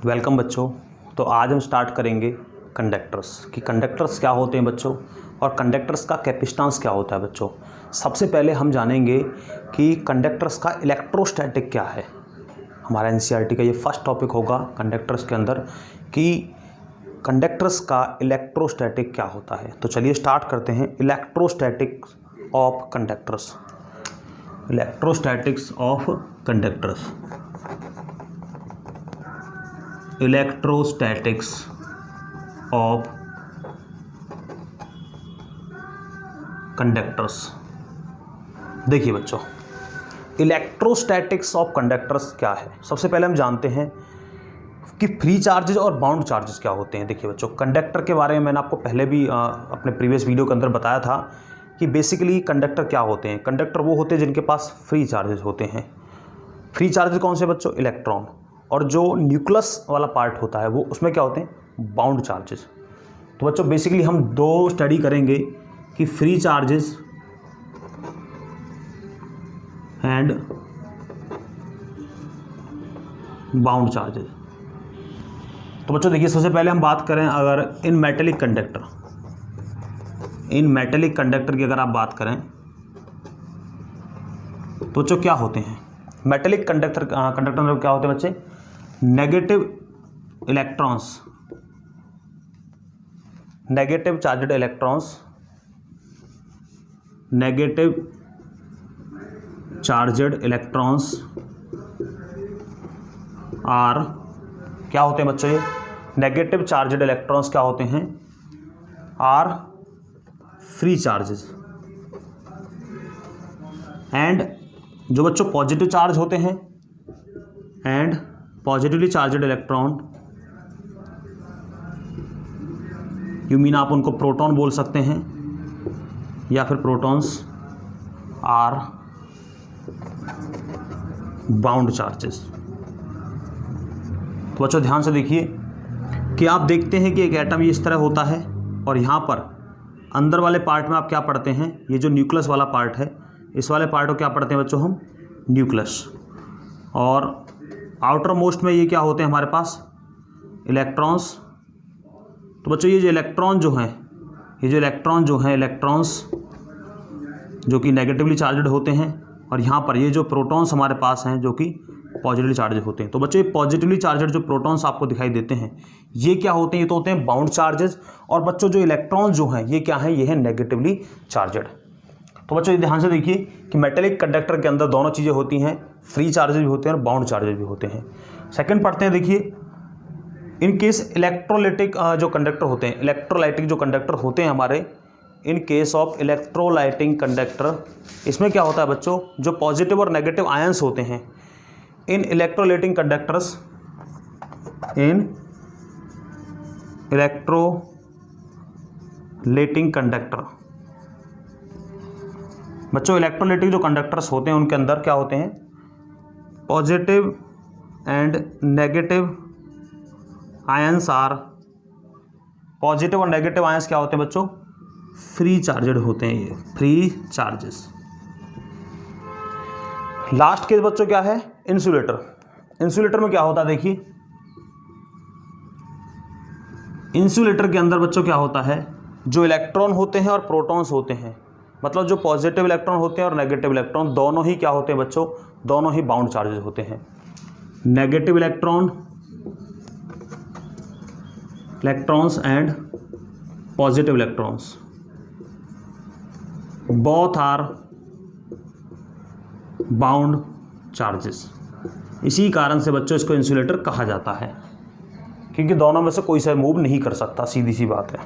Welcome बच्चों। तो आज हम स्टार्ट करेंगे कंडक्टर्स कि कंडक्टर्स क्या होते हैं बच्चों, और कंडक्टर्स का कैपेसिटेंस क्या होता है बच्चों। सबसे पहले हम जानेंगे कि कंडक्टर्स का इलेक्ट्रोस्टैटिक क्या है। हमारा एनसीईआरटी का ये फर्स्ट टॉपिक होगा कंडक्टर्स के अंदर कि कंडक्टर्स का इलेक्ट्रोस्टैटिक क्या होता है। तो चलिए स्टार्ट करते हैं। Electrostatics of conductors. Electrostatics of conductors. Electrostatics of conductors. देखिए बच्चों, इलेक्ट्रोस्टैटिक्स ऑफ कंडक्टर्स क्या है। सबसे पहले हम जानते हैं कि फ्री चार्जेस और बाउंड चार्जेस क्या होते हैं। देखिए बच्चों, कंडक्टर के बारे में मैंने आपको पहले भी अपने प्रीवियस वीडियो के अंदर बताया था कि बेसिकली कंडक्टर क्या होते हैं। कंडक्टर वो होते हैं जिनके पास फ्री चार्जेस होते हैं। फ्री चार्जेस कौन से बच्चों? इलेक्ट्रॉन। और जो न्यूक्लियस वाला पार्ट होता है वो उसमें क्या होते हैं? Bound charges. तो बच्चों बेसिकली हम दो स्टडी करेंगे कि free charges and bound charges. तो बच्चों देखिए, सबसे पहले हम बात करें अगर इन मेटेलिक कंडक्टर, इन मेटेलिक कंडक्टर की अगर आप बात करें तो बच्चों क्या होते हैं मेटेलिक कंडक्टर। कंडक्टर में क्या होते हैं बच्चे? Negative electrons, negative charged electrons, negative charged electrons are क्या होते हैं बच्चों? ये नेगेटिव चार्जड इलेक्ट्रॉन्स क्या होते हैं? Are free charges. एंड जो बच्चों पॉजिटिव चार्ज होते हैं, and positively charged electron, you mean आप उनको प्रोटॉन बोल सकते हैं या फिर प्रोटॉन्स, आर बाउंड चार्जेस। तो बच्चों ध्यान से देखिए कि आप देखते हैं कि एक एटम ये इस तरह होता है और यहाँ पर अंदर वाले पार्ट में आप क्या पढ़ते हैं? ये जो न्यूक्लियस वाला पार्ट है, इस वाले पार्ट को क्या पढ़ते हैं बच्चों? हम न्यूक्लियस। और आउटर मोस्ट में ये क्या होते हैं हमारे पास? इलेक्ट्रॉन्स। तो बच्चों ये जो इलेक्ट्रॉन जो हैं, ये जो इलेक्ट्रॉन जो हैं, इलेक्ट्रॉन्स जो कि नेगेटिवली चार्जड होते हैं, और यहाँ पर ये जो प्रोटॉन्स हमारे पास हैं जो कि पॉजिटिवली चार्जड होते हैं। तो बच्चों ये पॉजिटिवली चार्जड जो प्रोटॉन्स आपको दिखाई देते हैं ये क्या होते हैं? ये तो होते हैं बाउंड चार्जेस। और बच्चों जो इलेक्ट्रॉन जो हैं ये क्या हैं? ये हैं नेगेटिवली चार्जड। तो बच्चों ध्यान से देखिए कि मेटेलिक कंडक्टर के अंदर दोनों चीज़ें होती हैं, फ्री चार्जेस भी होते हैं और बाउंड चार्जेस भी होते हैं। सेकंड पढ़ते हैं। देखिए, इन केस इलेक्ट्रोलाइटिक जो कंडक्टर होते हैं, इलेक्ट्रोलाइटिक जो कंडक्टर होते हैं हमारे, इन केस ऑफ इलेक्ट्रोलाइटिंग कंडक्टर, इसमें क्या होता है बच्चों? जो पॉजिटिव और नेगेटिव आयंस होते हैं इन इलेक्ट्रोलाइटिंग कंडक्टर्स, इन इलेक्ट्रोलाइटिंग कंडक्टर। बच्चों इलेक्ट्रोलाइटिक जो कंडक्टर्स होते हैं उनके अंदर क्या होते हैं? Positive and negative ions are, positive और नेगेटिव आयंस क्या होते हैं बच्चों? फ्री चार्जड होते हैं, ये फ्री चार्जेस। लास्ट केस बच्चों क्या है? इंसुलेटर। इंसुलेटर में क्या होता है? देखिए, इंसुलेटर के अंदर बच्चों क्या होता है? जो इलेक्ट्रॉन होते हैं और प्रोटॉन्स होते हैं, मतलब जो पॉजिटिव इलेक्ट्रॉन होते हैं और नेगेटिव इलेक्ट्रॉन दोनों ही क्या होते हैं बच्चों? दोनों ही बाउंड चार्जेस होते हैं। Negative electrons and positive electrons both are bound charges. इसी कारण से बच्चों इसको इंसुलेटर कहा जाता है, क्योंकि दोनों में से कोई सा मूव नहीं कर सकता, सीधी सी बात है।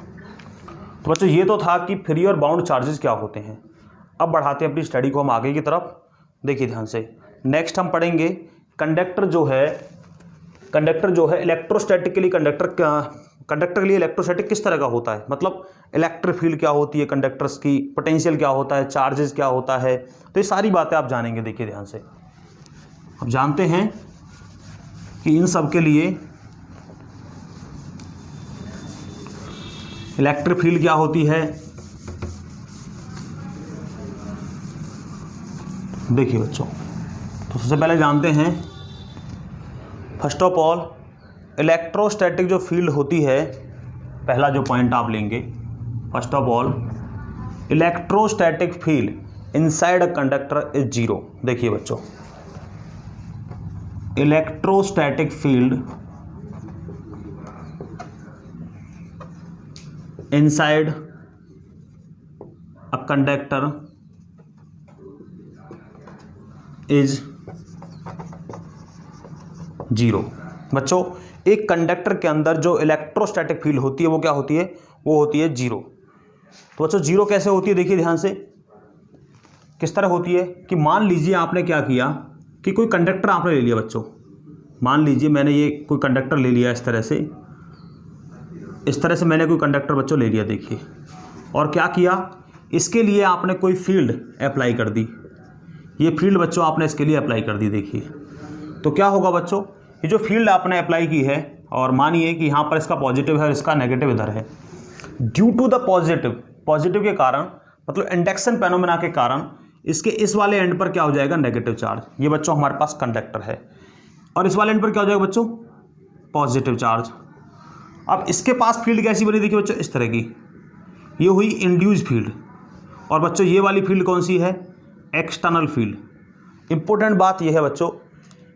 तो बच्चों ये तो था कि फ्री और बाउंड चार्जेस क्या होते हैं। अब बढ़ाते हैं अपनी स्टडी को हम आगे की तरफ। देखिए ध्यान से, नेक्स्ट हम पढ़ेंगे कंडक्टर जो है इलेक्ट्रोस्टैटिकली कंडक्टर के लिए इलेक्ट्रोस्टैटिक किस तरह का होता है, मतलब इलेक्ट्रिक फील्ड क्या होती है कंडक्टर्स की, पोटेंशियल क्या होता है, चार्जेस क्या होता है। तो ये सारी बातें आप जानेंगे। देखिए ध्यान से, अब जानते हैं कि इन सब के लिए इलेक्ट्रिक फील्ड क्या होती है। देखिए बच्चों, तो सबसे पहले जानते हैं फर्स्ट ऑफ ऑल इलेक्ट्रोस्टैटिक जो फील्ड होती है, पहला जो पॉइंट आप लेंगे, first of all electrostatic field inside a conductor is zero. देखिए बच्चों, electrostatic field inside a conductor is zero. बच्चों, एक कंडक्टर के अंदर जो इलेक्ट्रोस्टैटिक फील्ड होती है वो क्या होती है? वो होती है जीरो। तो बच्चों जीरो कैसे होती है? देखिए ध्यान से, किस तरह होती है कि मान लीजिए आपने क्या किया कि कोई कंडक्टर आपने ले लिया। बच्चों मान लीजिए मैंने ये कोई कंडक्टर ले लिया, इस तरह से मैंने कोई कंडक्टर बच्चों ले लिया। देखिए, और क्या किया, इसके लिए आपने कोई फील्ड अप्लाई कर दी। ये फील्ड बच्चों आपने इसके लिए अप्लाई कर दी। देखिए तो क्या होगा बच्चों, ये जो फील्ड आपने अप्लाई की है, और मानिए कि यहाँ पर इसका पॉजिटिव है और इसका नेगेटिव इधर है, ड्यू टू द पॉजिटिव के कारण, मतलब इंडक्शन फेनोमेना के कारण, इसके इस वाले एंड पर क्या हो जाएगा? Negative charge. ये बच्चों हमारे पास कंडक्टर है, और इस वाले एंड पर क्या हो जाएगा बच्चों? Positive charge. अब इसके पास फील्ड कैसी बनी? देखिए बच्चों इस तरह की, ये हुई इंड्यूस फील्ड। और बच्चों ये वाली फील्ड कौन सी है? External field. इंपॉर्टेंट बात यह है बच्चों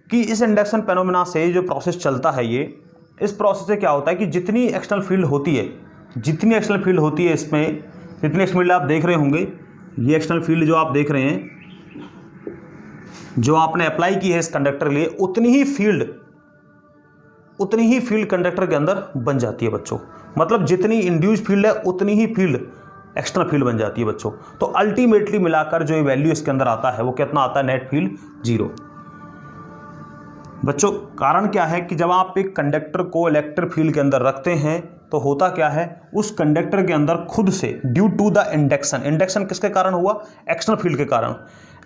कि इस इंडक्शन फेनोमेना से जो प्रोसेस चलता है, ये इस प्रोसेस से क्या होता है कि जितनी एक्सटर्नल फील्ड होती है, इसमें जितनी एक्सटर्नल फील्ड आप देख रहे होंगे, ये एक्सटर्नल फील्ड जो आप देख रहे हैं, जो आपने अप्लाई की है इस कंडक्टर के लिए, उतनी ही फील्ड कंडक्टर के अंदर बन जाती है बच्चों। मतलब जितनी इंड्यूस फील्ड है उतनी ही फील्ड एक्सटर्नल फील्ड बन जाती है बच्चों। तो अल्टीमेटली मिलाकर जो ये वैल्यू इसके अंदर आता है वो कितना आता है? Net field zero. बच्चों कारण क्या है कि जब आप एक कंडक्टर को इलेक्ट्रिक फील्ड के अंदर रखते हैं तो होता क्या है, उस कंडक्टर के अंदर खुद से ड्यू टू द इंडक्शन किसके कारण हुआ? एक्सटर्नल फील्ड के कारण।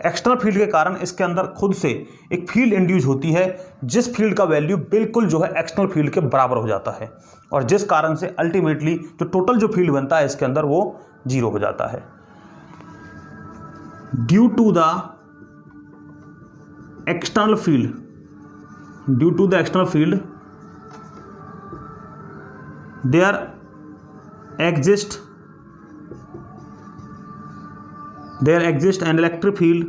एक्सटर्नल फील्ड के कारण इसके अंदर खुद से एक फील्ड इंड्यूस होती है, जिस फील्ड का वैल्यू बिल्कुल जो है एक्सटर्नल फील्ड के बराबर हो जाता है, और जिस कारण से अल्टीमेटली जो टोटल जो फील्ड बनता है इसके अंदर वो जीरो हो जाता है। Due to the external field there exists an electric field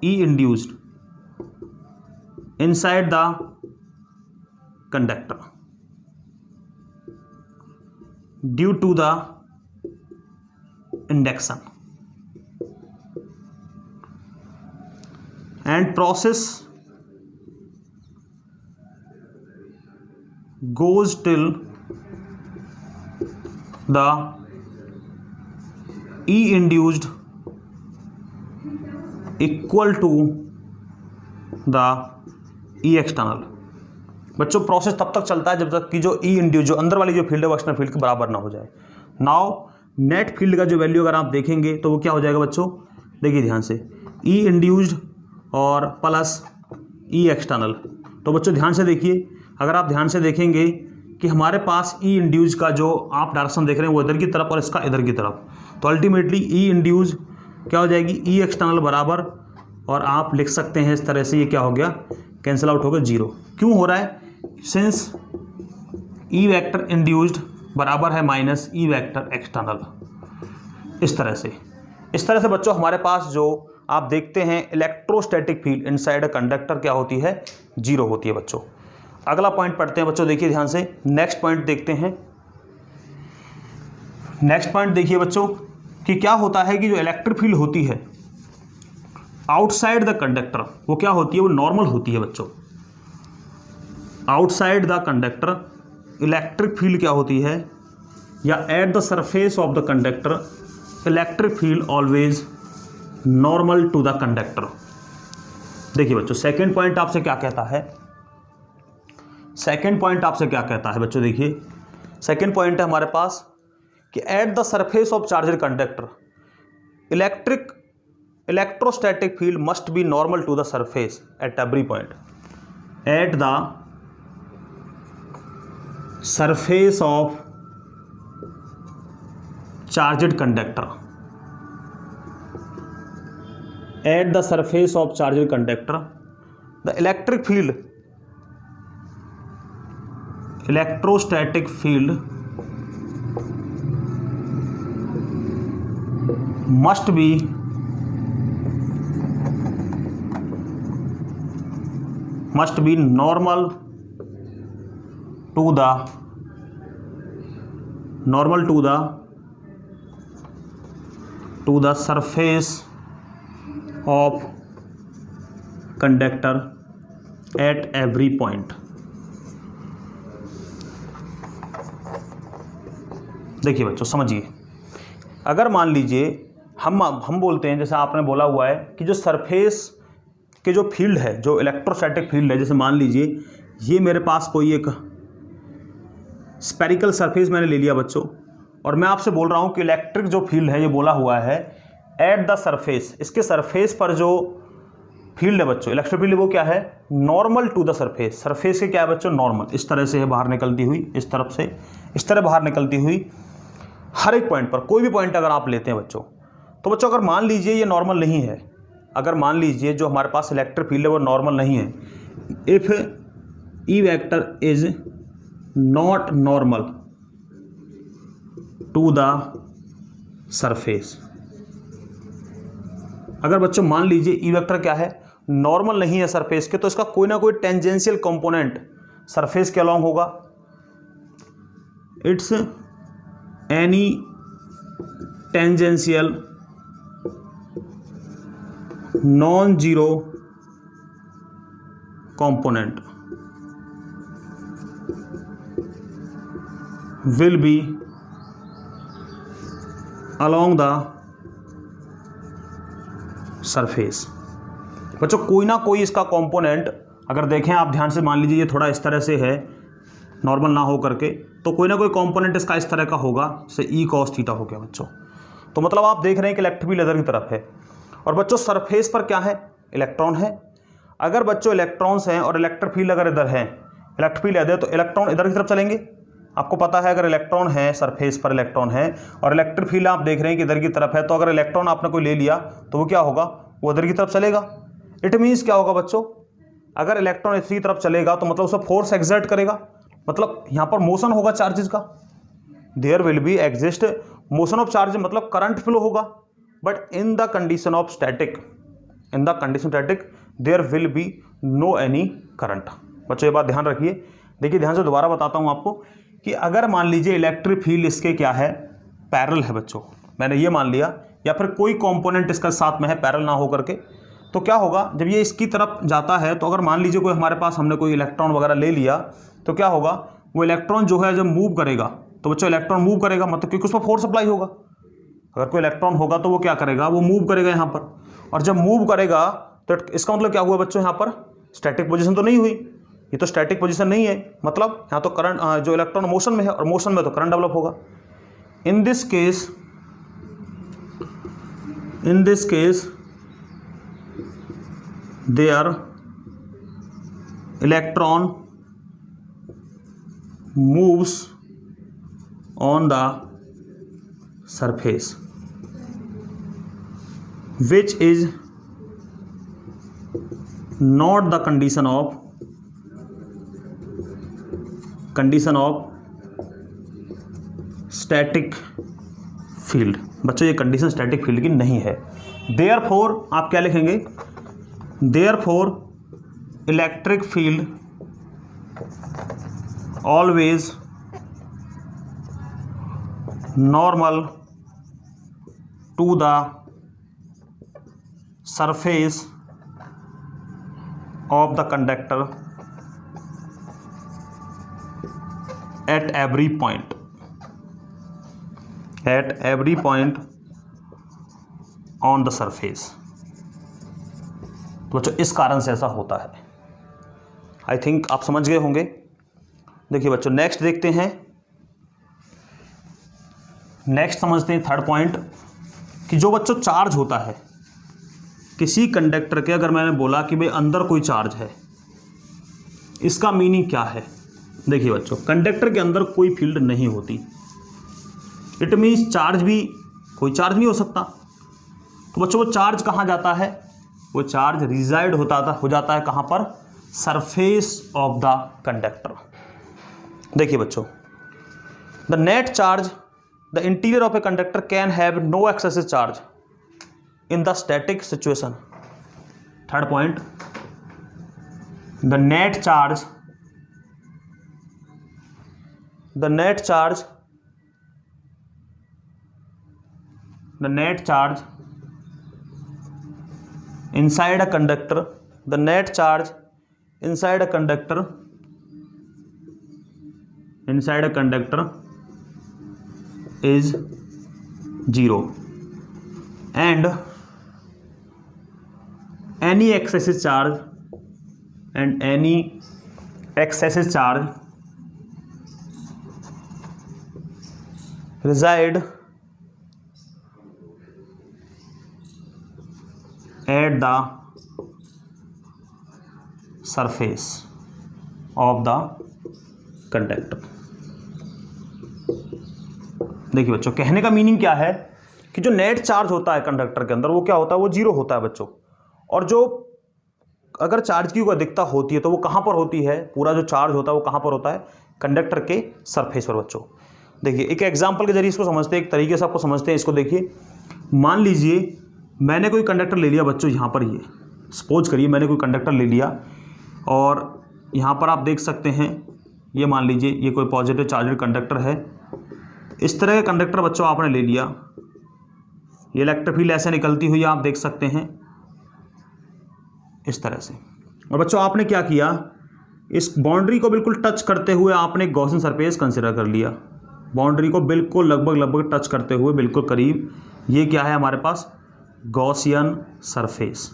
E induced inside the conductor due to the induction, and process goes till the E induced equal to the E external। बच्चों process तब तक चलता है जब तक कि जो E induce, जो अंदर वाली जो फील्ड है वो एक्सटर्नल फील्ड के बराबर ना हो जाए। नाउ नेट फील्ड का जो वैल्यू अगर आप देखेंगे तो वो क्या हो जाएगा बच्चों? देखिए ध्यान से, E इंड्यूस्ड और प्लस E एक्सटर्नल। तो बच्चों ध्यान से देखिए, अगर आप ध्यान से देखेंगे कि हमारे पास ई इंड्यूस का जो आप डायरेक्शन देख रहे हैं वो इधर की तरफ और इसका इधर की तरफ, तो अल्टीमेटली ई इंड्यूस क्या हो जाएगी? ई एक्सटर्नल बराबर, और आप लिख सकते हैं इस तरह से, ये क्या हो गया? कैंसिल आउट हो गया, जीरो। क्यों हो रहा है? सिंस ई वेक्टर इंड्यूस्ड बराबर है माइनस ई वेक्टर एक्सटर्नल। इस तरह से बच्चों हमारे पास जो आप देखते हैं electrostatic field inside a conductor क्या होती है? जीरो होती है बच्चों। अगला पॉइंट पढ़ते हैं बच्चों, देखिए ध्यान से, नेक्स्ट पॉइंट देखते हैं। नेक्स्ट पॉइंट देखिए बच्चों कि क्या होता है कि जो इलेक्ट्रिक फील्ड होती है आउटसाइड द कंडक्टर, वो क्या होती है? वो नॉर्मल होती है बच्चों। Outside the conductor electric field क्या होती है, या at the surface of the conductor electric field always normal to the conductor. देखिए बच्चों सेकेंड पॉइंट आपसे क्या कहता है? बच्चों देखिए, सेकेंड पॉइंट है हमारे पास कि at the surface of charged conductor electrostatic field must be normal to the surface at every point. At the surface of charged conductor, the electric field, electrostatic field must be normal to the surface of conductor at every point। देखिए बच्चों समझिए, अगर मान लीजिए हम बोलते हैं, जैसे आपने बोला हुआ है कि जो सरफेस के जो फील्ड है, जो इलेक्ट्रोस्टैटिक फील्ड है, जैसे मान लीजिए ये मेरे पास कोई एक स्पेरिकल सरफेस मैंने ले लिया बच्चों, और मैं आपसे बोल रहा हूँ कि इलेक्ट्रिक जो फील्ड है, ये बोला हुआ है एट द सरफेस, इसके सरफेस पर जो फील्ड है बच्चों, इलेक्ट्रिक फील्ड वो क्या है, normal to the surface, surface के क्या है बच्चों, नॉर्मल, इस तरह से है बाहर निकलती हुई, इस तरफ से इस तरह बाहर निकलती हुई, हर एक पॉइंट पर, कोई भी पॉइंट अगर आप लेते हैं बच्चों, तो बच्चों अगर मान लीजिए ये नॉर्मल नहीं है, अगर मान लीजिए जो हमारे पास इलेक्ट्रिक फील्ड है वो नॉर्मल नहीं है, if E vector is not normal to the surface, अगर बच्चों मान लीजिए ई वेक्टर क्या है, नॉर्मल नहीं है सरफेस के, तो इसका कोई ना कोई टेंजेंशियल कंपोनेंट सरफेस के अलॉन्ग होगा, it's any tangential non zero component will be along the surface। बच्चों कोई ना कोई इसका कंपोनेंट अगर देखें आप ध्यान से, मान लीजिए ये थोड़ा इस तरह से है, नॉर्मल ना हो करके, तो कोई ना कोई कंपोनेंट इसका इस तरह का होगा, जैसे ई कॉस थीटा हो गया बच्चों। तो मतलब आप देख रहे हैं कि इलेक्ट्रिक फील्ड इधर की तरफ है, और बच्चों सरफेस पर क्या है, इलेक्ट्रॉन है। अगर बच्चों इलेक्ट्रॉन्स हैं और इलेक्ट्रिक फील्ड अगर इधर है, इलेक्ट्रिक फील्ड इधर, तो इलेक्ट्रॉन इधर की तरफ चलेंगे। आपको पता है अगर इलेक्ट्रॉन है, सरफेस पर इलेक्ट्रॉन है और इलेक्ट्रिक फील्ड आप देख रहे हैं कि इधर की तरफ है, तो अगर इलेक्ट्रॉन आपने कोई ले लिया तो वो क्या होगा, वो इधर की तरफ चलेगा। इट मीन्स क्या होगा बच्चों, अगर इलेक्ट्रॉन इसी तरफ चलेगा तो मतलब उसे फोर्स एक्सर्ट करेगा, मतलब यहाँ पर मोशन होगा चार्जेस का, there will be exist motion of charge, मतलब करंट फ्लो होगा। But in the condition of static, in the condition static there will be no any current. बच्चों ये बात ध्यान रखिए। देखिए ध्यान से दोबारा बताता हूँ आपको कि अगर मान लीजिए इलेक्ट्रिक फील्ड इसके क्या है, पैरेलल है बच्चों, मैंने ये मान लिया, या फिर कोई कंपोनेंट इसका साथ में है पैरेलल ना हो करके, तो क्या होगा जब ये इसकी तरफ जाता है, तो अगर मान लीजिए कोई हमारे पास हमने कोई इलेक्ट्रॉन वगैरह ले लिया, तो क्या होगा, वो इलेक्ट्रॉन जो है जब मूव करेगा, तो बच्चों इलेक्ट्रॉन मूव करेगा मतलब क्योंकि उस पर फोर्स अप्लाई होगा। अगर कोई इलेक्ट्रॉन होगा तो वो क्या करेगा, वो मूव करेगा यहाँ पर, और जब मूव करेगा तो इसका मतलब क्या हुआ बच्चों, यहाँ पर स्टैटिक पोजीशन तो नहीं हुई, ये तो स्टैटिक पोजीशन नहीं है, मतलब यहाँ तो करंट, जो इलेक्ट्रॉन मोशन में है और मोशन में तो करंट डेवलप होगा। In this case there electron moves on the surface which is not the condition of static field। बच्चों ये कंडीशन स्टैटिक फील्ड की नहीं है। therefore आप क्या लिखेंगे, therefore electric field always normal to the surface of the conductor at every point on the surface। तो बच्चों इस कारण से ऐसा होता है। आई थिंक आप समझ गए होंगे। देखिए बच्चों नेक्स्ट देखते हैं, नेक्स्ट समझते हैं थर्ड पॉइंट, कि जो बच्चों चार्ज होता है किसी कंडक्टर के, अगर मैंने बोला कि भाई अंदर कोई चार्ज है, इसका मीनिंग क्या है। देखिए बच्चों कंडक्टर के अंदर कोई फील्ड नहीं होती, इट मीन्स चार्ज भी, कोई चार्ज नहीं हो सकता। तो बच्चों वो चार्ज कहाँ जाता है, वो चार्ज रिजाइड हो जाता है कहाँ पर, सरफेस ऑफ द कंडक्टर। देखिए बच्चों, the net charge the interior of a conductor can have no excessive charge in the static situation. Third point, the net charge inside a conductor, the net charge inside a conductor is 0 and any excessive charge reside at the surface of the conductor। देखिए बच्चों, कहने का meaning क्या है कि जो net charge होता है कंडक्टर के अंदर वो क्या होता है, वो 0 होता है बच्चों। और जो अगर चार्ज की कोई अधिकता होती है तो वो कहाँ पर होती है, पूरा जो चार्ज होता है वो कहाँ पर होता है, कंडक्टर के सरफेस पर बच्चों। देखिए एक एग्जांपल के जरिए इसको समझते हैं, एक तरीके से आपको समझते हैं इसको। देखिए मान लीजिए मैंने कोई कंडक्टर ले लिया बच्चों, यहाँ पर ये सपोज करिए मैंने कोई कंडक्टर ले लिया और यहाँ पर आप देख सकते हैं, ये मान लीजिए ये कोई पॉजिटिव चार्जड कंडक्टर है। इस तरह का कंडक्टर बच्चों आपने ले लिया, ये इलेक्ट्रिक फील्ड ऐसे निकलती हुई आप देख सकते हैं इस तरह से। और बच्चों आपने क्या किया, इस बाउंड्री को बिल्कुल टच करते हुए आपने गॉसियन सरफेस कंसिडर कर लिया। बाउंड्री को बिल्कुल लगभग टच करते हुए बिल्कुल करीब, ये क्या है हमारे पास, गॉसियन सरफेस।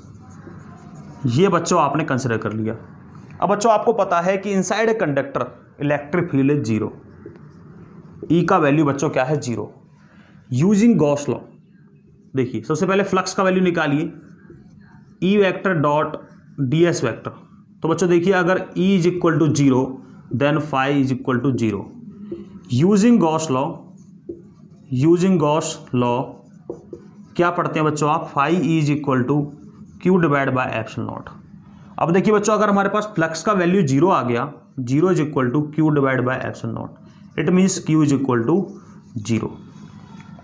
ये बच्चों आपने कंसिडर कर लिया। अब बच्चों आपको पता है कि inside a conductor electric field is 0, ई का वैल्यू बच्चों क्या है, 0। यूजिंग गॉस लॉ, देखिए सबसे पहले फ्लक्स का वैल्यू निकालिए, E vector dot D S vector. तो बच्चों देखिए अगर E is equal to 0 then phi is equal to 0। Using Gauss law क्या पढ़ते हैं बच्चों आप, phi is equal to Q divide by epsilon naught. अब देखिए बच्चों अगर हमारे पास फ्लक्स का वैल्यू 0 आ गया, 0 is equal to Q divide by epsilon naught, it means Q is equal to 0।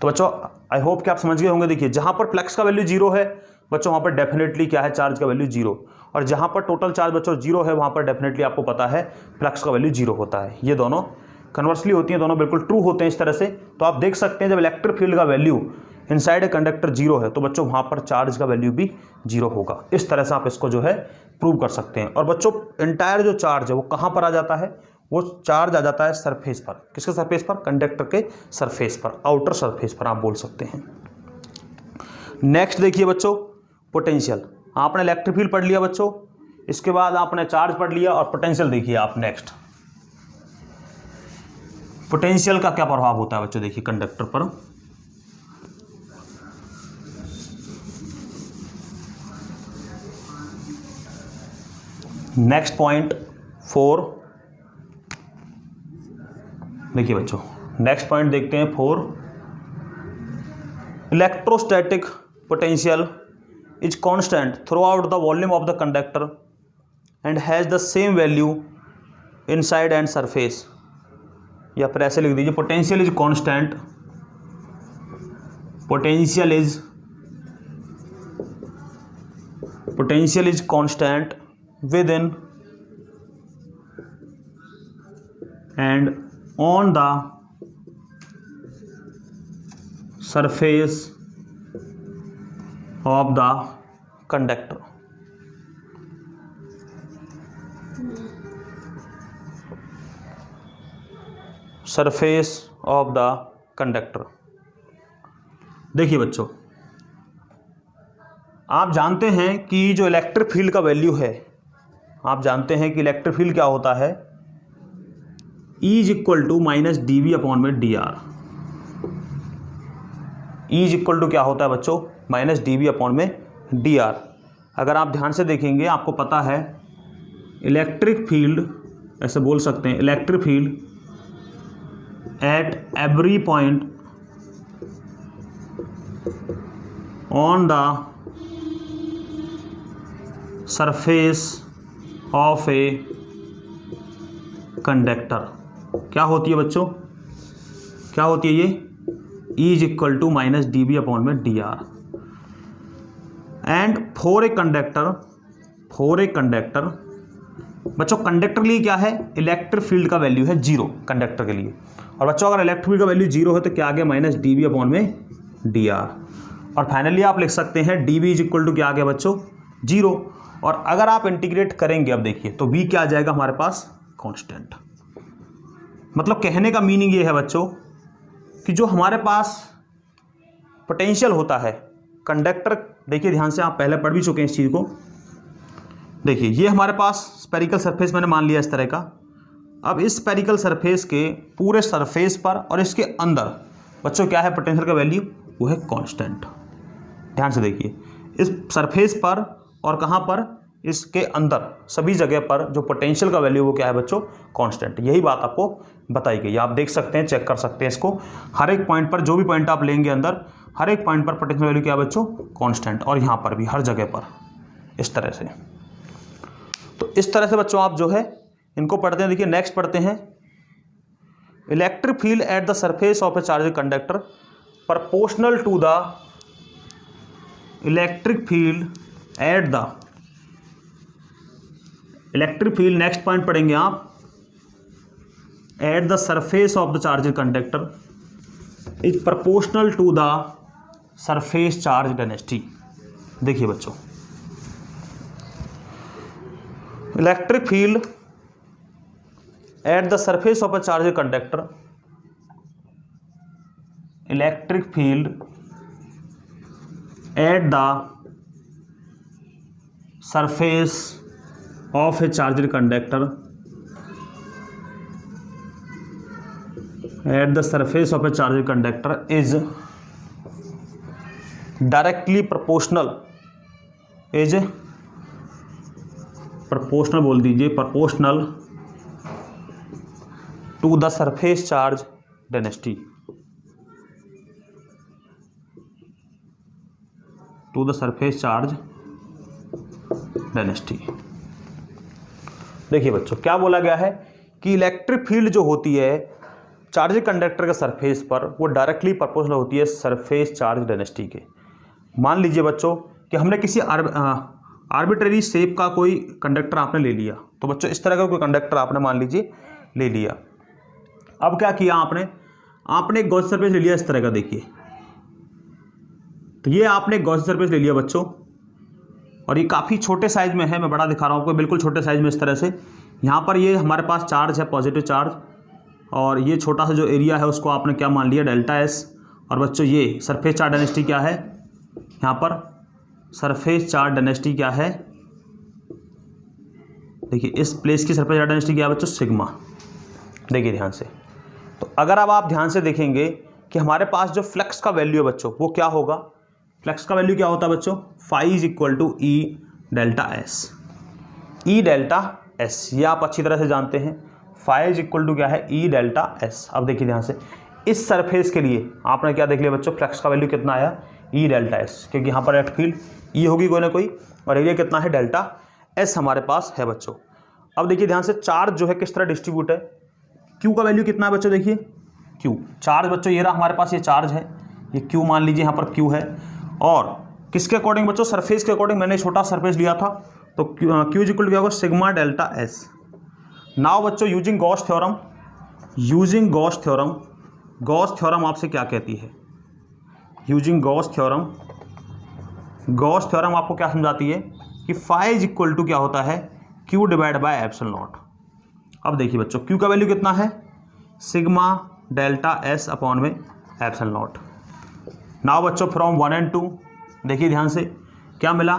तो बच्चों आई होप कि आप समझ गए होंगे। देखिए जहां पर फ्लक्स का वैल्यू 0 है बच्चों वहां पर डेफिनेटली क्या है, चार्ज का वैल्यू 0, और जहां पर टोटल चार्ज बच्चों 0 है वहां पर डेफिनेटली आपको पता है फ्लक्स का वैल्यू 0 होता है। ये दोनों कन्वर्सली होती हैं, दोनों बिल्कुल ट्रू होते हैं इस तरह से। तो आप देख सकते हैं जब इलेक्ट्रिक फील्ड का वैल्यू इनसाइड ए कंडक्टर 0 है तो बच्चों वहां पर चार्ज का वैल्यू भी 0 होगा। इस तरह से आप इसको जो है प्रूव कर सकते हैं। और बच्चों एंटायर जो चार्ज है वो कहां पर आ जाता है, वो चार्ज आ जाता है सरफेस पर। किसके सरफेस पर, कंडक्टर के सरफेस पर, आउटर सरफेस पर आप बोल सकते हैं। नेक्स्ट देखिए बच्चों पोटेंशियल। आपने इलेक्ट्रिक फील्ड पढ़ लिया बच्चों, इसके बाद आपने चार्ज पढ़ लिया, और पोटेंशियल देखिए आप नेक्स्ट। पोटेंशियल का क्या प्रभाव होता है बच्चों, देखिए कंडक्टर पर। नेक्स्ट पॉइंट 4, देखिए बच्चों नेक्स्ट पॉइंट देखते हैं 4। Electrostatic potential is constant through out the volume of the conductor and has the same value inside and surface. या फिर ऐसे लिख दीजिए, potential is constant, potential is constant within and on the surface of the conductor। Surface of the conductor. देखिए बच्चों आप जानते हैं कि जो इलेक्ट्रिक फील्ड का वैल्यू है, आप जानते हैं कि इलेक्ट्रिक फील्ड क्या होता है, E is equal to minus d v upon में D r. E is equal to क्या होता है बच्चों, माइनस डी वी अपॉन में डी आर। अगर आप ध्यान से देखेंगे आपको पता है इलेक्ट्रिक फील्ड, ऐसे बोल सकते हैं electric field at every point on the surface of a conductor क्या होती है बच्चों, क्या होती है ये, is equal to minus D B upon में D r. And for a conductor बच्चों, कंडक्टर के लिए क्या है, इलेक्ट्रिक फील्ड का वैल्यू है 0 कंडक्टर के लिए। और बच्चों अगर इलेक्ट्रिक फील्ड का वैल्यू 0 है तो क्या आ गया, माइनस डी बी अपॉन में डी आर। और फाइनली आप लिख सकते हैं D B is equal to क्या आ गया बच्चों, 0। और अगर आप इंटीग्रेट करेंगे अब देखिए तो v क्या आ जाएगा हमारे पास, कांस्टेंट। मतलब कहने का मीनिंग ये है बच्चों कि जो हमारे पास पोटेंशियल होता है कंडक्टर, देखिए ध्यान से, आप पहले पढ़ भी चुके हैं इस चीज़ को। देखिए ये हमारे पास स्फेरिकल सरफेस मैंने मान लिया इस तरह का। अब इस स्फेरिकल सरफेस के पूरे सरफेस पर और इसके अंदर बच्चों क्या है पोटेंशियल का वैल्यू, वो है कांस्टेंट। ध्यान से देखिए, इस सरफेस पर और कहाँ पर, इसके अंदर सभी जगह पर जो पोटेंशियल का वैल्यू वो क्या है बच्चों, कांस्टेंट। यही बात आपको बताई गई, आप देख सकते हैं, चेक कर सकते हैं इसको। हर एक पॉइंट पर, जो भी पॉइंट आप लेंगे अंदर, हर एक पॉइंट पर पोटेंशियल वैल्यू क्या है बच्चों, कांस्टेंट। और यहाँ पर भी हर जगह पर इस तरह से। तो इस तरह से बच्चों आप जो है इनको पढ़ते हैं। देखिए नेक्स्ट पढ़ते हैं, electric field at the surface of a charge conductor proportional to the electric field at the, electric field next point पढ़ेंगे आप, at the surface of the charge conductor is proportional to the surface charge density. देखिए बच्चों, electric field at the surface of a charge conductor, electric field at the surface of a charger conductor, at the surface of a charger conductor is directly proportional, is proportional बोल दीजिए, proportional to the surface charge density, to the surface charge density. देखिए बच्चों क्या बोला गया है कि electric field जो होती है चार्ज कंडक्टर के सरफेस पर, वो डायरेक्टली प्रोपोर्शनल होती है सरफेस चार्ज डेंसिटी के। मान लीजिए बच्चों कि हमने किसी आर्बिट्रेरी शेप का कोई कंडक्टर आपने ले लिया। तो बच्चों इस तरह का कोई कंडक्टर आपने मान लीजिए ले लिया। अब क्या किया आपने एक गॉस सरफेस ले लिया इस तरह का। देखिए तो ये आपने एक गॉस सरफेस ले लिया बच्चों, और ये काफ़ी छोटे साइज में है, मैं बड़ा दिखा रहा हूँ आपको, बिल्कुल छोटे साइज में इस तरह से। यहाँ पर ये हमारे पास चार्ज है, पॉजिटिव चार्ज, और ये छोटा सा जो एरिया है उसको आपने क्या मान लिया, डेल्टा एस। और बच्चों ये सरफेस चार्ज डेंसिटी क्या है, यहाँ पर सरफेस चार्ज डेंसिटी क्या है, देखिए इस प्लेस की सरफेस चार्ज डेंसिटी क्या है बच्चों, सिग्मा। देखिए ध्यान से, तो अगर अब आप ध्यान से देखेंगे कि हमारे पास जो फ्लक्स का वैल्यू है बच्चों वो क्या होगा, फ्लक्स का वैल्यू क्या होता है बच्चों, phi is equal to E delta S. E delta S ये आप अच्छी तरह से जानते हैं, फाई इज इक्वल टू क्या है, ई डेल्टा एस। अब देखिए ध्यान से, इस सरफेस के लिए आपने क्या देख लिया बच्चों, फ्लक्स का वैल्यू कितना आया, ई डेल्टा एस, क्योंकि यहाँ पर इलेक्ट्रिक फील्ड ई होगी कोई ना कोई, और एरिया कितना है, डेल्टा एस हमारे पास है बच्चों। अब देखिए ध्यान से, चार्ज जो है किस तरह डिस्ट्रीब्यूट है, क्यू का वैल्यू कितना है बच्चों, देखिए क्यू चार्ज बच्चों ये रहा हमारे पास, ये चार्ज है, ये क्यू मान लीजिए यहाँ पर क्यू है। और किसके अकॉर्डिंग बच्चों, सरफेस के अकॉर्डिंग। मैंने छोटा सरफेस लिया था तो क्यू इज इक्वल टू क्या होगा, सिग्मा डेल्टा एस। नाउ बच्चों using Gauss theorem, using Gauss theorem, Gauss theorem आपसे क्या कहती है, using Gauss theorem, Gauss theorem आपको क्या समझाती है कि फाई इज इक्वल टू क्या होता है, Q divide by epsilon naught. अब देखिए बच्चों क्यू का वैल्यू कितना है, सिग्मा डेल्टा एस अपॉन में एप्सिलॉन नॉट। नाउ बच्चों फ्रॉम 1 and 2 देखिए ध्यान से क्या मिला,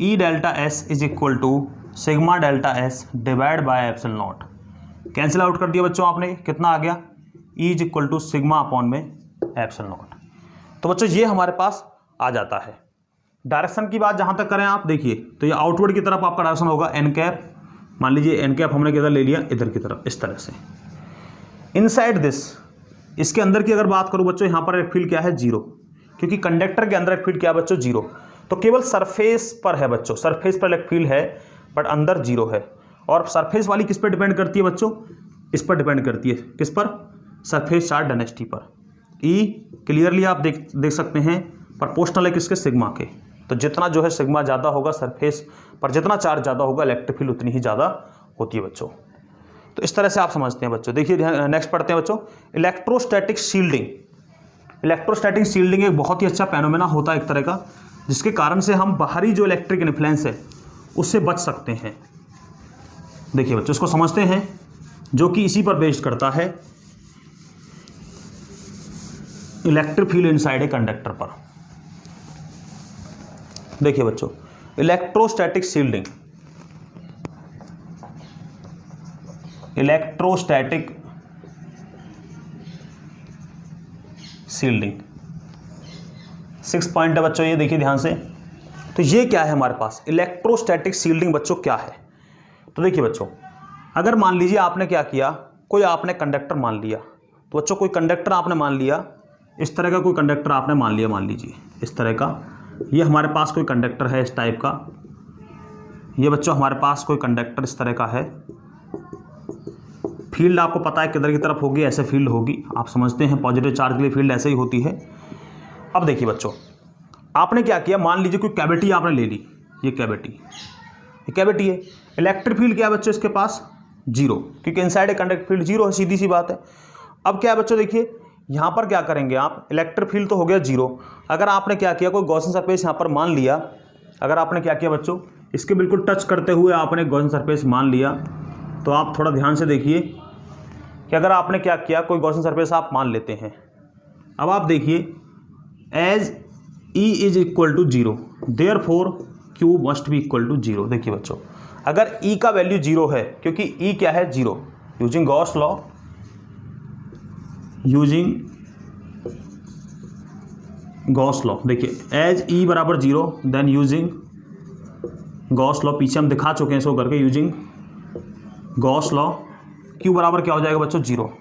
E delta S is equal to sigma delta S divide by epsilon naught. Cancel out कर दिया बच्चों आपने, कितना आ गया, E is equal to sigma upon में एप्सिलॉन नॉट। तो बच्चों ये हमारे पास आ जाता है। डायरेक्शन की बात जहाँ तक करें आप देखिए, तो ये आउटवर्ड की तरफ आपका डायरेक्शन होगा एन कैप, मान लीजिए एन कैप हमने किधर ले लिया, इधर की तरफ, इस तरह से। इनसाइड दिस, इसके अंदर की अगर बात करूँ बच्चों, यहाँ पर एक फील्ड क्या है, जीरो, क्योंकि कंडक्टर के अंदर एक फील्ड क्या है बच्चों, जीरो। तो केवल सरफेस पर है बच्चों, सरफेस पर इलेक्ट्रिक फील्ड है बट अंदर जीरो है। और सरफेस वाली किस पर डिपेंड करती है बच्चों, इस पर डिपेंड करती है, किस पर, सरफेस चार्ज डेंसिटी पर। ई क्लियरली आप देख सकते हैं प्रोपोर्शनल है किसके, सिग्मा के। तो जितना जो है सिग्मा ज़्यादा होगा, सरफेस पर जितना चार्ज ज़्यादा होगा, इलेक्ट्रिक फील्ड उतनी ही ज़्यादा होती है बच्चों। तो इस तरह से आप समझते हैं बच्चों। देखिए नेक्स्ट पढ़ते हैं बच्चों, इलेक्ट्रोस्टैटिक शील्डिंग। इलेक्ट्रोस्टैटिक शील्डिंग एक बहुत ही अच्छा फेनोमेना होता है एक तरह का, जिसके कारण से हम बाहरी जो इलेक्ट्रिक इन्फ्लुएंस है उससे बच सकते हैं। देखिए बच्चों इसको समझते हैं, जो कि इसी पर बेस्ड करता है, electric field inside a conductor पर। देखिए बच्चों, electrostatic shielding, electrostatic shielding 6 point है बच्चों, ये देखिए ध्यान से। तो ये क्या है हमारे पास, इलेक्ट्रोस्टैटिक शील्डिंग बच्चों क्या है। तो देखिए बच्चों, अगर मान लीजिए आपने क्या किया, कोई आपने कंडक्टर मान लिया। तो बच्चों कोई कंडक्टर आपने मान लिया, इस तरह का कोई कंडक्टर आपने मान लिया, मान लीजिए इस तरह का, ये हमारे पास कोई कंडक्टर है इस टाइप का। ये बच्चों हमारे पास कोई कंडक्टर इस तरह का है। फील्ड आपको पता है किधर की तरफ होगी, ऐसे फील्ड होगी, आप समझते हैं पॉजिटिव चार्ज के लिए फील्ड ऐसे ही होती है। अब देखिए बच्चों, आपने क्या किया, मान लीजिए कोई कैविटी आपने ले ली, ये कैविटी है। इलेक्ट्रिक फील्ड क्या है बच्चों इसके पास, जीरो, क्योंकि inside a conductor field zero है, सीधी सी बात है। अब क्या है बच्चों, देखिए यहाँ पर क्या करेंगे आप, इलेक्ट्रिक फील्ड तो हो गया जीरो। अगर आपने क्या किया, कोई गॉसियन सरफेस यहाँ पर मान लिया, अगर आपने क्या किया बच्चों, इसके बिल्कुल टच करते हुए आपने गॉसियन सरफेस मान लिया, तो आप थोड़ा ध्यान से देखिए कि अगर आपने क्या किया, कोई गॉसियन सरफेस आप मान लेते हैं। अब आप देखिए, as E is equal to zero, therefore Q must be equal to zero. देखिए बच्चों, अगर ई का वैल्यू जीरो है, क्योंकि ई क्या है, जीरो, यूजिंग गॉस लॉ, देखिए एज ई बराबर zero, then using Gauss law, पीछे हम दिखा चुके हैं इसको करके, यूजिंग गॉस लॉ, क्यू बराबर क्या हो जाएगा बच्चों, जीरो।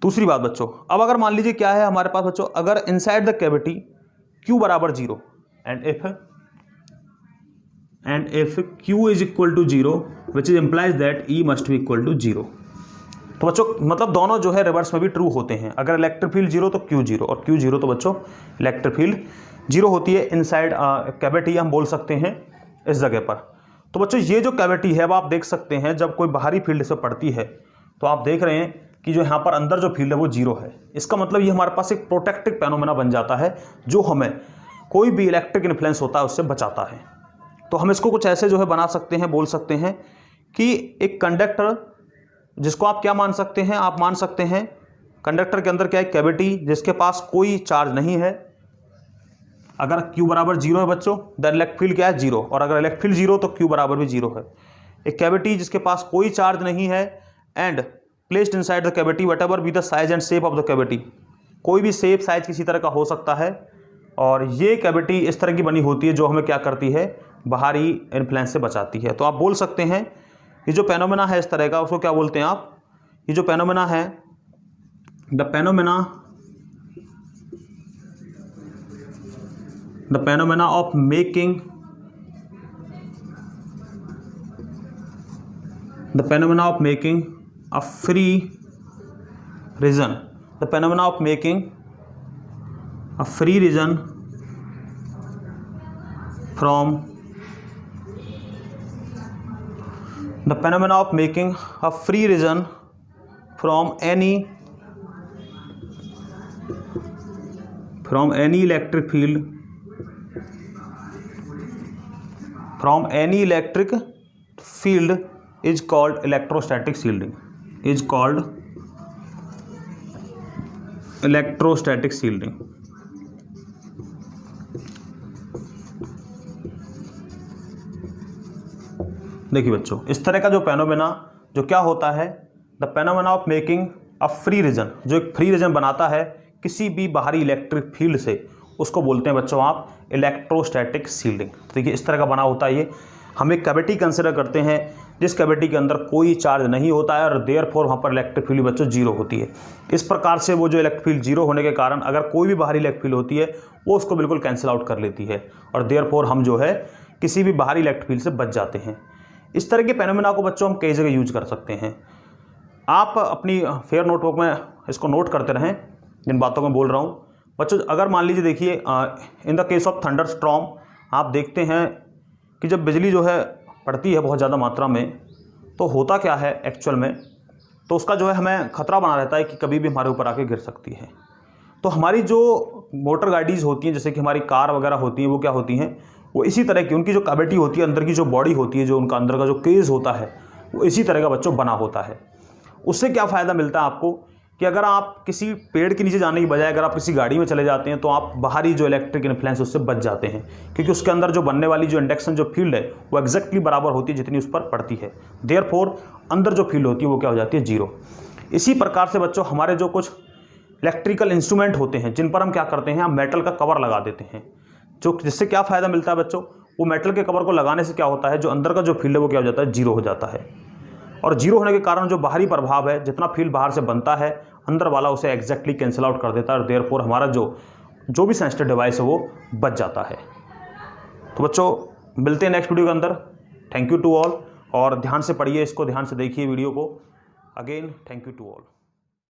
दूसरी बात बच्चों, अब अगर मान लीजिए क्या है हमारे पास बच्चों, अगर इनसाइड द कैविटी क्यू बराबर zero and if Q is equal to zero, which is implies that E must be equal to zero. तो बच्चों मतलब दोनों जो है रिवर्स में भी ट्रू होते हैं। अगर इलेक्ट्रिक फील्ड जीरो तो क्यू जीरो, और क्यू जीरो तो बच्चों इलेक्ट्रिक फील्ड जीरो होती है इनसाइड कैविटी, हम बोल सकते हैं इस जगह पर। तो बच्चों ये जो कैविटी है, अब आप देख सकते हैं जब कोई बाहरी फील्ड से पड़ती है, तो आप देख रहे हैं कि जो यहाँ पर अंदर जो फील्ड है वो जीरो है। इसका मतलब ये हमारे पास एक प्रोटेक्टिव फेनोमेना बन जाता है, जो हमें कोई भी इलेक्ट्रिक इन्फ्लुएंस होता है उससे बचाता है। तो हम इसको कुछ ऐसे जो है बना सकते हैं, बोल सकते हैं कि एक कंडक्टर, जिसको आप क्या मान सकते हैं, आप मान सकते हैं कंडक्टर के अंदर क्या है, कैविटी, जिसके पास कोई चार्ज नहीं है। अगर Q बराबर जीरो है बच्चों, देन इलेक्ट्रिक फील्ड क्या है, जीरो, और अगर इलेक्ट्रिक फील्ड जीरो तो Q बराबर भी जीरो है। एक कैविटी जिसके पास कोई चार्ज नहीं है, and placed inside the cavity whatever be the size and shape of the cavity, कोई भी शेप साइज किसी तरह का हो सकता है। और ये कैविटी इस तरह की बनी होती है जो हमें क्या करती है, बाहरी इन्फ्लुएंस से बचाती है। तो आप बोल सकते हैं ये जो फेनोमेना है इस तरह का, उसको क्या बोलते हैं आप, ये जो फेनोमेना है, the phenomena of making, the phenomena of making a free region, the phenomena of making a free region from, the phenomena of making a free region from any electric field, is called electrostatic shielding, देखिए बच्चों, इस तरह का जो phenomena जो क्या होता है, the phenomena of making a free region, जो एक फ्री रीजन बनाता है किसी भी बाहरी इलेक्ट्रिक फील्ड से, उसको बोलते हैं बच्चों आप इलेक्ट्रोस्टैटिक शील्डिंग। देखिए इस तरह का बना होता है ये। हम एक कैविटी कंसिडर करते हैं जिस कैविटी के अंदर कोई चार्ज नहीं होता है और देयरफॉर वहाँ पर इलेक्ट्रिक फील्ड बच्चों जीरो होती है। इस प्रकार से वो जो इलेक्ट्रिक फील्ड जीरो होने के कारण अगर कोई भी बाहरी इलेक्ट्रिक फील्ड होती है वो उसको बिल्कुल कैंसिल आउट कर लेती है और देयरफॉर हम जो है किसी भी बाहरी इलेक्ट्रिक फील्ड से बच जाते हैं। इस तरह के फेनोमेना को बच्चों हम कई जगह यूज कर सकते हैं। आप अपनी फेयर नोटबुक में इसको नोट करते रहें जिन बातों को बोल रहा हूँ बच्चों। अगर मान लीजिए देखिए in the case of thunder storm आप देखते हैं कि जब बिजली जो है पड़ती है बहुत ज़्यादा मात्रा में तो होता क्या है एक्चुअल में, तो उसका जो है हमें खतरा बना रहता है कि कभी भी हमारे ऊपर आके गिर सकती है। तो हमारी जो मोटर गाड़ीज़ होती हैं जैसे कि हमारी कार वगैरह होती हैं वो क्या होती हैं, वो इसी तरह की उनकी जो कैविटी होती है, अंदर की जो बॉडी होती है, जो उनका अंदर का जो केस होता है वो इसी तरह का बच्चों बना होता है। उससे क्या फ़ायदा मिलता है आपको कि अगर आप किसी पेड़ के नीचे जाने की बजाय अगर आप किसी गाड़ी में चले जाते हैं तो आप बाहरी जो इलेक्ट्रिक इन्फ्लुएंस उससे बच जाते हैं, क्योंकि उसके अंदर जो बनने वाली जो इंडक्शन जो फील्ड है वो एग्जैक्टली बराबर होती है जितनी उस पर पड़ती है। देयरफॉर अंदर जो फील्ड होती है वो क्या हो जाती है, जीरो। इसी प्रकार से बच्चों हमारे जो कुछ इलेक्ट्रिकल इंस्ट्रूमेंट होते हैं जिन पर हम क्या करते हैं, हम मेटल का कवर लगा देते हैं, जो जिससे क्या फ़ायदा मिलता है बच्चों, वो मेटल के कवर को लगाने से क्या होता है, जो अंदर का जो फील्ड है वो क्या हो जाता है, जीरो हो जाता है। और जीरो होने के कारण जो बाहरी प्रभाव है, जितना फील्ड बाहर से बनता है अंदर वाला उसे एग्जैक्टली कैंसिल आउट कर देता है और देयरफॉर हमारा जो भी सेंसिटिव डिवाइस है वो बच जाता है। तो बच्चों मिलते हैं नेक्स्ट वीडियो के अंदर। थैंक यू टू ऑल, और ध्यान से पढ़िए इसको, ध्यान से देखिए वीडियो को। Again thank you to all.